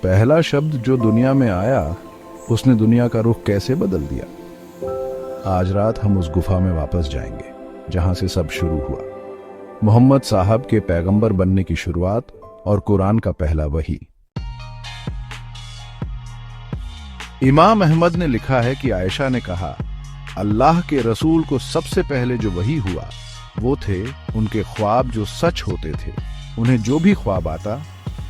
पहला शब्द जो दुनिया में आया उसने दुनिया का रुख कैसे बदल दिया। आज रात हम उस गुफा में वापस जाएंगे जहां से सब शुरू हुआ, मोहम्मद साहब के पैगंबर बनने की शुरुआत और कुरान का पहला वही। इमाम अहमद ने लिखा है कि आयशा ने कहा, अल्लाह के रसूल को सबसे पहले जो वही हुआ वो थे उनके ख्वाब जो सच होते थे। उन्हें जो भी ख्वाब आता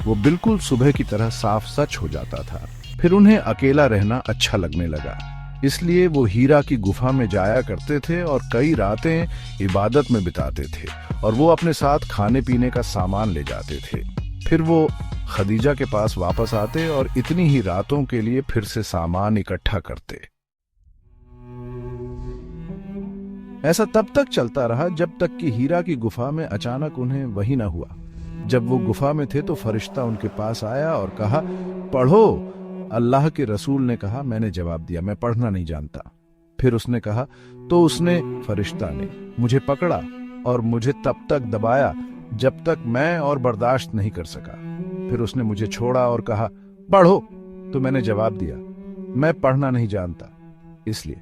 वो बिल्कुल सुबह की तरह साफ सच हो जाता था। फिर उन्हें अकेला रहना अच्छा लगने लगा, इसलिए वो हीरा की गुफा में जाया करते थे और कई रातें इबादत में बिताते थे और वो अपने साथ खाने पीने का सामान ले जाते थे। फिर वो खदीजा के पास वापस आते और इतनी ही रातों के लिए फिर से सामान इकट्ठा करते। ऐसा तब तक चलता रहा जब तक कि हीरा की गुफा में अचानक उन्हें वही न हुआ। जब वो गुफा में थे तो फरिश्ता उनके पास आया और कहा, पढ़ो। अल्लाह के रसूल ने कहा, मैंने जवाब दिया, मैं पढ़ना नहीं जानता। फिर उसने कहा, तो उसने फरिश्ता ने मुझे पकड़ा और मुझे तब तक दबाया जब तक मैं और बर्दाश्त नहीं कर सका। फिर उसने मुझे छोड़ा और कहा, पढ़ो। तो मैंने जवाब दिया, मैं पढ़ना नहीं जानता। इसलिए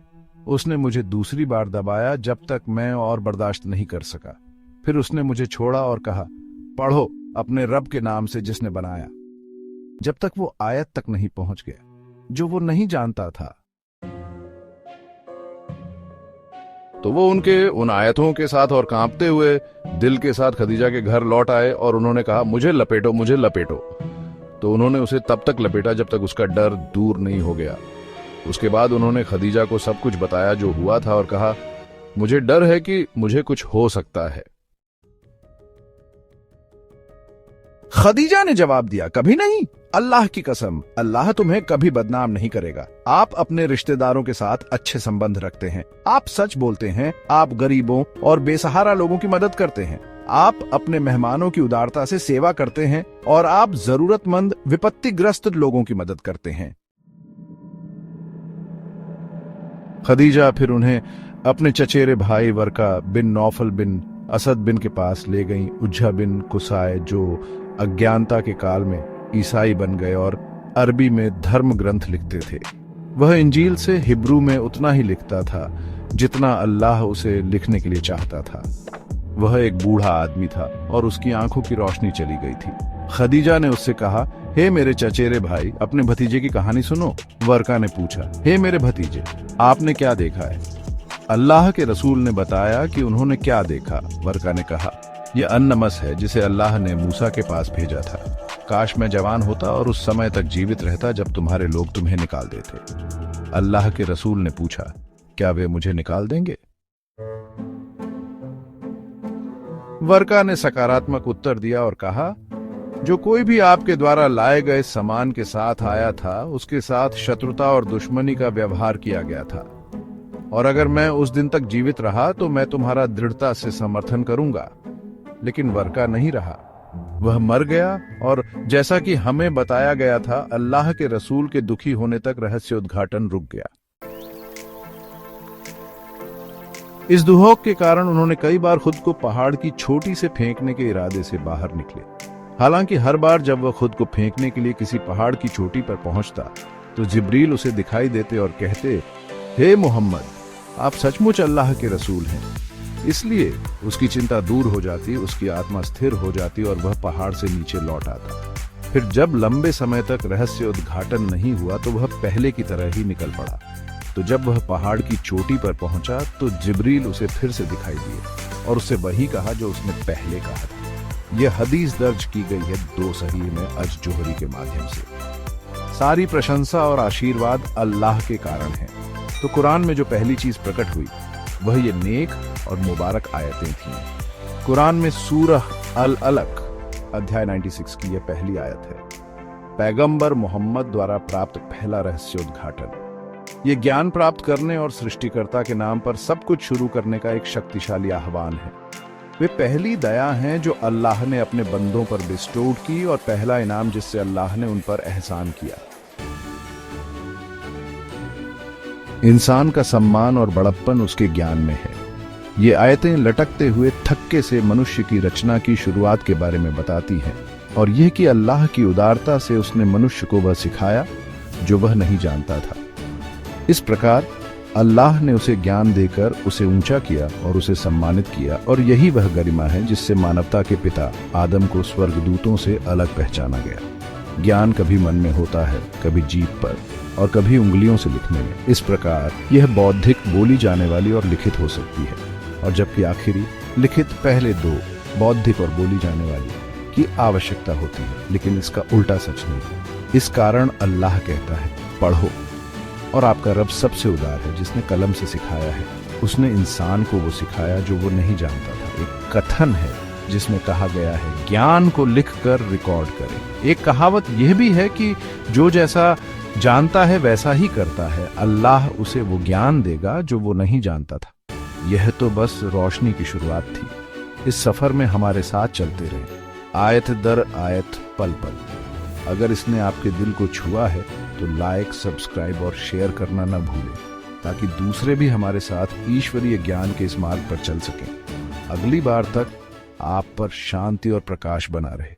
उसने मुझे दूसरी बार दबाया जब तक मैं और बर्दाश्त नहीं कर सका। फिर उसने मुझे छोड़ा और कहा, पढ़ो अपने रब के नाम से जिसने बनाया, जब तक वो आयत तक नहीं पहुंच गया जो वो नहीं जानता था। तो वो उनके उन आयतों के साथ और कांपते हुए दिल के साथ खदीजा के घर लौट आए और उन्होंने कहा, मुझे लपेटो, मुझे लपेटो। तो उन्होंने उसे तब तक लपेटा जब तक उसका डर दूर नहीं हो गया। उसके बाद उन्होंने खदीजा को सब कुछ बताया जो हुआ था और कहा, मुझे डर है कि मुझे कुछ हो सकता है। खदीजा ने जवाब दिया, कभी नहीं, अल्लाह की कसम, अल्लाह तुम्हें कभी बदनाम नहीं करेगा। आप अपने रिश्तेदारों के साथ अच्छे संबंध रखते हैं, आप सच बोलते हैं, आप गरीबों और बेसहारा लोगों की मदद करते हैं, आप अपने मेहमानों की उदारता से सेवा करते हैं और आप जरूरतमंद विपत्तिग्रस्त लोगों की मदद करते हैं। खदीजा फिर उन्हें अपने चचेरे भाई वर्का बिन नौफल बिन असद बिन के पास ले गईं। उज्जा बिन कुसाय जो अज्ञानता के काल में ईसाई बन गए और अरबी में धर्म ग्रंथ लिखते थे, वह इंजील से हिब्रू में उतना ही लिखता था जितना अल्लाह उसे लिखने के लिए चाहता था। वह एक बूढ़ा आदमी था और उसकी आंखों की रोशनी चली गई थी। खदीजा ने उससे कहा, हे मेरे चचेरे भाई, अपने भतीजे की कहानी सुनो। वर्का ने पूछा, हे मेरे भतीजे, आपने क्या देखा है? अल्लाह के रसूल ने बताया कि उन्होंने क्या देखा। वर्का ने कहा, यह अन्नमस है जिसे अल्लाह ने मूसा के पास भेजा था। काश मैं जवान होता और उस समय तक जीवित रहता जब तुम्हारे लोग तुम्हें निकाल देते। अल्लाह के रसूल ने पूछा, क्या वे मुझे निकाल देंगे? वर्का ने सकारात्मक उत्तर दिया और कहा, जो कोई भी आपके द्वारा लाए गए सामान के साथ आया था उसके साथ शत्रुता और दुश्मनी का व्यवहार किया गया था, और अगर मैं उस दिन तक जीवित रहा तो मैं तुम्हारा दृढ़ता से समर्थन करूंगा। लेकिन वर्का नहीं रहा, वह मर गया और जैसा कि हमें बताया गया था, अल्लाह के रसूल के दुखी होने तक रहस्य उद्घाटन रुक गया। इस दुहौक के कारण उन्होंने कई बार खुद को पहाड़ की चोटी से फेंकने के इरादे से बाहर निकले। हालांकि हर बार जब वह खुद को फेंकने के लिए किसी पहाड़ की चोटी पर पहुंचता तो जिब्रील उसे दिखाई देते और कहते, हे मोहम्मद, आप सचमुच अल्लाह के रसूल हैं। इसलिए उसकी चिंता दूर हो जाती, उसकी आत्मा स्थिर हो जाती और वह पहाड़ से नीचे लौट आता। फिर जब लंबे समय तक रहस्य उद्घाटन नहीं हुआ तो वह पहले की तरह ही निकल पड़ा। तो जब वह पहाड़ की चोटी पर पहुंचा तो जिब्रील उसे फिर से दिखाई दिए और उससे वही कहा जो उसने पहले कहा था। यह हदीस दर्ज की गई है 2 सहीह में अज जोहरी के माध्यम से। सारी प्रशंसा और आशीर्वाद अल्लाह के कारण है। तो कुरान में जो पहली चीज प्रकट हुई वह ये नेक और मुबारक आयतें थीं। कुरान में सूरह अल अलक अध्याय 96 की यह पहली आयत है। पैगंबर मोहम्मद द्वारा प्राप्त पहला रहस्य उद्घाटन। ये ज्ञान प्राप्त करने और सृष्टिकर्ता के नाम पर सब कुछ शुरू करने का एक शक्तिशाली आह्वान है। वे पहली दया हैं जो अल्लाह ने अपने बंदों पर बिस्टोड की और पहला इनाम जिससे अल्लाह ने उन पर एहसान किया। इंसान का सम्मान और बड़प्पन उसके ज्ञान में है। ये आयतें लटकते हुए थक्के से मनुष्य की रचना की शुरुआत के बारे में बताती हैं और यह कि अल्लाह की उदारता से उसने मनुष्य को वह सिखाया जो वह नहीं जानता था। इस प्रकार अल्लाह ने उसे ज्ञान देकर उसे ऊंचा किया और उसे सम्मानित किया, और यही वह गरिमा है जिससे मानवता के पिता आदम को स्वर्गदूतों से अलग पहचाना गया। ज्ञान कभी मन में होता है, कभी जीभ पर और कभी उंगलियों से लिखने में। इस प्रकार यह बौद्धिक, बोली जाने वाली और लिखित हो सकती है, और जबकि आखिरी लिखित पहले दो, बौद्धिक और बोली जाने वाली, की आवश्यकता होती है। लेकिन इसका उल्टा सच नहीं। इस कारण अल्लाह कहता है, पढ़ो, और आपका रब सबसे उदार है जिसने कलम से सिखाया है। उसने इंसान को वो सिखाया जो वो नहीं जानता था। एक कथन है जिसमें कहा गया है, ज्ञान को लिखकर रिकॉर्ड करें। एक कहावत यह भी है कि जो जैसा जानता है वैसा ही करता है, अल्लाह उसे वो ज्ञान देगा जो वो नहीं जानता था। यह तो बस रोशनी की शुरुआत थी। इस सफर में हमारे साथ चलते रहे, आयत दर आयत, पल पल। अगर इसने आपके दिल को छुआ है तो लाइक, सब्सक्राइब और शेयर करना न भूलें, ताकि दूसरे भी हमारे साथ ईश्वरीय ज्ञान के इस मार्ग पर चल सकें। अगली बार तक आप पर शांति और प्रकाश बना रहे।